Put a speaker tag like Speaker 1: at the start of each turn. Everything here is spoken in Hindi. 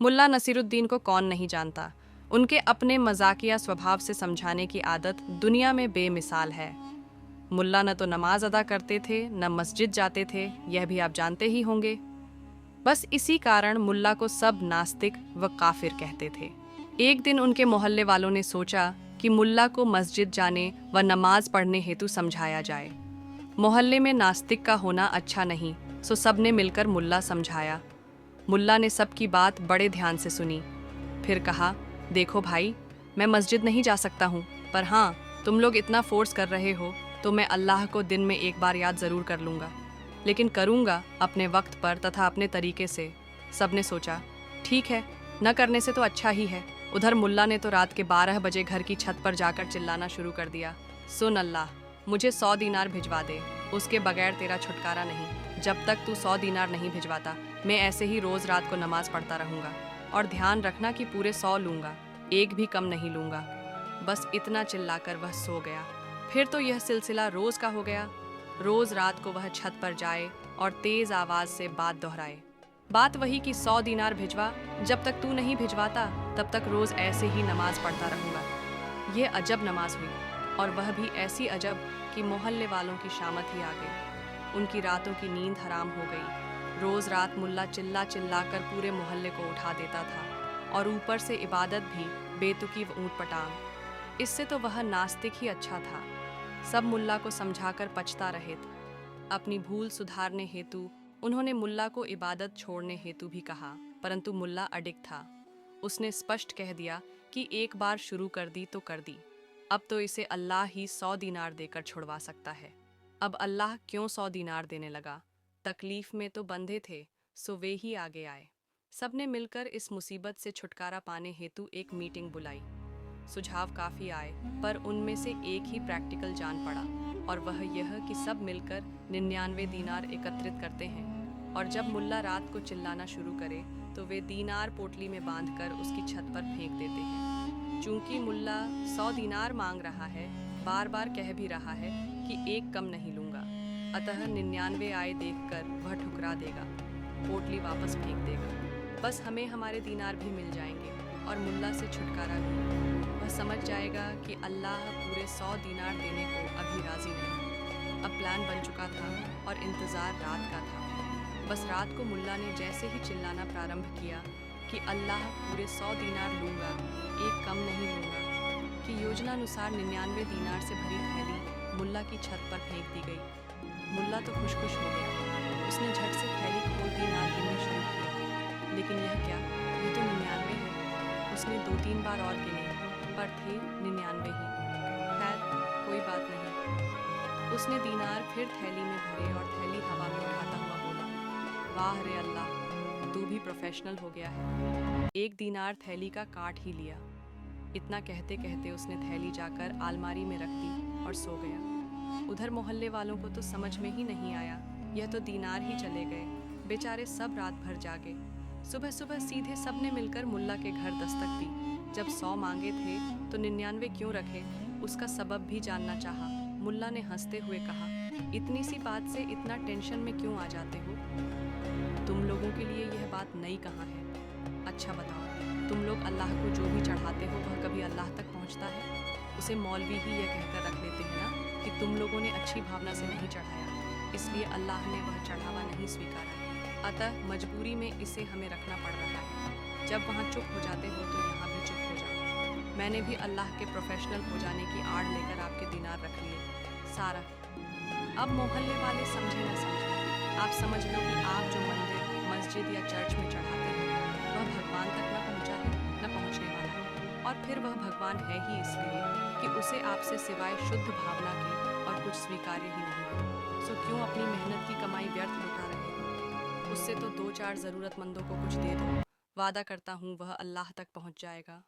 Speaker 1: मुल्ला नसीरुद्दीन को कौन नहीं जानता। उनके अपने मजाकिया स्वभाव से समझाने की आदत दुनिया में बेमिसाल है। मुल्ला न तो नमाज अदा करते थे, न मस्जिद जाते थे, यह भी आप जानते ही होंगे। बस इसी कारण मुल्ला को सब नास्तिक व काफिर कहते थे। एक दिन उनके मोहल्ले वालों ने सोचा कि मुल्ला को मस्जिद जाने व नमाज पढ़ने हेतु समझाया जाए। मोहल्ले में नास्तिक का होना अच्छा नहीं, सो सबने मिलकर मुल्ला समझाया। मुल्ला ने सबकी बात बड़े ध्यान से सुनी, फिर कहा, देखो भाई, मैं मस्जिद नहीं जा सकता हूँ, पर हाँ, तुम लोग इतना फोर्स कर रहे हो तो मैं अल्लाह को दिन में एक बार याद ज़रूर कर लूँगा, लेकिन करूँगा अपने वक्त पर तथा अपने तरीके से। सबने सोचा, ठीक है, न करने से तो अच्छा ही है। उधर मुल्ला ने तो रात के 12 बजे घर की छत पर जाकर चिल्लाना शुरू कर दिया, सुन अल्लाह, मुझे 100 दीनार भिजवा दे, उसके बगैर तेरा छुटकारा नहीं। जब तक तू 100 दीनार नहीं भिजवाता, मैं ऐसे ही रोज़ रात को नमाज पढ़ता रहूँगा, और ध्यान रखना कि पूरे 100 लूँगा, एक भी कम नहीं लूँगा। बस इतना चिल्लाकर वह सो गया। फिर तो यह सिलसिला रोज़ का हो गया। रोज़ रात को वह छत पर जाए और तेज़ आवाज़ से बात दोहराए। बात वही कि 100 दीनार भिजवा, जब तक तू नहीं भिजवाता तब तक रोज़ ऐसे ही नमाज पढ़ता रहूँगा। यह अजब नमाज हुई, और वह भी ऐसी अजब कि मोहल्ले वालों की शामत ही आ गई। उनकी रातों की नींद हराम हो गई। रोज़ रात मुल्ला चिल्ला चिल्ला कर पूरे मोहल्ले को उठा देता था, और ऊपर से इबादत भी बेतुकी व ऊँट पटांग। इससे तो वह नास्तिक ही अच्छा था। सब मुल्ला को समझाकर पछता रहे थे। अपनी भूल सुधारने हेतु उन्होंने मुल्ला को इबादत छोड़ने हेतु भी कहा, परंतु मुल्ला अडिग था। उसने स्पष्ट कह दिया कि एक बार शुरू कर दी तो कर दी, अब तो इसे अल्लाह ही 100 दीनार देकर छुड़वा सकता है। अब अल्लाह क्यों 100 दीनार देने लगा? तकलीफ में तो बंधे थे, सो वे ही आगे आए। सबने मिलकर इस मुसीबत से छुटकारा पाने हेतु एक मीटिंग बुलाई। सुझाव काफ़ी आए, पर उनमें से एक ही प्रैक्टिकल जान पड़ा, और वह यह कि सब मिलकर 99 दीनार एकत्रित करते हैं, और जब मुल्ला रात को चिल्लाना शुरू करे तो वे दीनार पोटली में बांधकर उसकी छत पर फेंक देते हैं। चूंकि मुल्ला 100 दीनार मांग रहा है, बार बार कह भी रहा है कि एक कम नहीं लूँगा, अतः 99 आए देखकर वह ठुकरा देगा, पोटली वापस फेंक देगा। बस हमें हमारे दीनार भी मिल जाएंगे और मुल्ला से छुटकारा भी। वह समझ जाएगा कि अल्लाह पूरे 100 दीनार देने को अभी राजी नहीं। अब प्लान बन चुका था और इंतज़ार रात का था। बस रात को मुल्ला ने जैसे ही चिल्लाना प्रारंभ किया कि अल्लाह पूरे 100 दीनार लूँगा, एक कम नहीं लूँगा, कि योजनानुसार 99 दीनार से भरी थैली मुल्ला की छत पर फेंक दी गई। मुल्ला तो खुश खुश हो गया। उसने झट से थैली खोल दीनार गिनने शुरू किए, लेकिन यह क्या, ये तो 99 है। उसने 2-3 बार और गिने, पर थे 99 ही। खैर, कोई बात नहीं। उसने दीनार फिर थैली में भरे और थैली हवा में उठाता हुआ बोला, वाह रे अल्लाह, तू भी प्रोफेशनल हो गया है। एक दीनार थैली का काट ही लिया। इतना कहते कहते उसने थैली जाकर अलमारी में रख दी और सो गया। उधर मोहल्ले वालों को तो समझ में ही नहीं आया, यह तो दीनार ही चले गए। बेचारे सब रात भर जागे। सुबह सुबह सीधे सबने मिलकर मुल्ला के घर दस्तक दी। जब 100 मांगे थे तो 99 क्यों रखे, उसका सबब भी जानना चाहा। मुल्ला ने हंसते हुए कहा, इतनी सी बात से इतना टेंशन में क्यों आ जाते हो? तुम लोगों के लिए यह बात नई कहाँ है? अच्छा बताओ, तुम लोग अल्लाह को जो भी चढ़ाते हो वह कभी अल्लाह तक पहुँचता है? उसे मौलवी ही यह कहकर रख लेते हैं ना कि तुम लोगों ने अच्छी भावना से नहीं चढ़ाया, इसलिए अल्लाह ने वह चढ़ावा नहीं स्वीकारा। अतः मजबूरी में इसे हमें रखना पड़ रहा है। जब वहाँ चुप हो जाते हो तो यहाँ भी चुप हो जाओ। मैंने भी अल्लाह के प्रोफेशनल हो जाने की आड़ लेकर आपके दीनार रख लिए। सारा, अब मोहल्ले वाले समझे न समझे, आप समझ लो कि आप जो मंदिर, मस्जिद या चर्च में चढ़ाते हो वह भगवान तक न पहुंचा है, न पहुंचने वाला है। और फिर वह भगवान है ही इसलिए कि उसे आपसे सिवाय शुद्ध भावना के और कुछ स्वीकार्य ही नहीं है। सो क्यों अपनी मेहनत की कमाई व्यर्थ लुटा रहे हो? उससे तो 2-4 ज़रूरतमंदों को कुछ दे दो, वादा करता हूँ वह अल्लाह तक पहुँच जाएगा।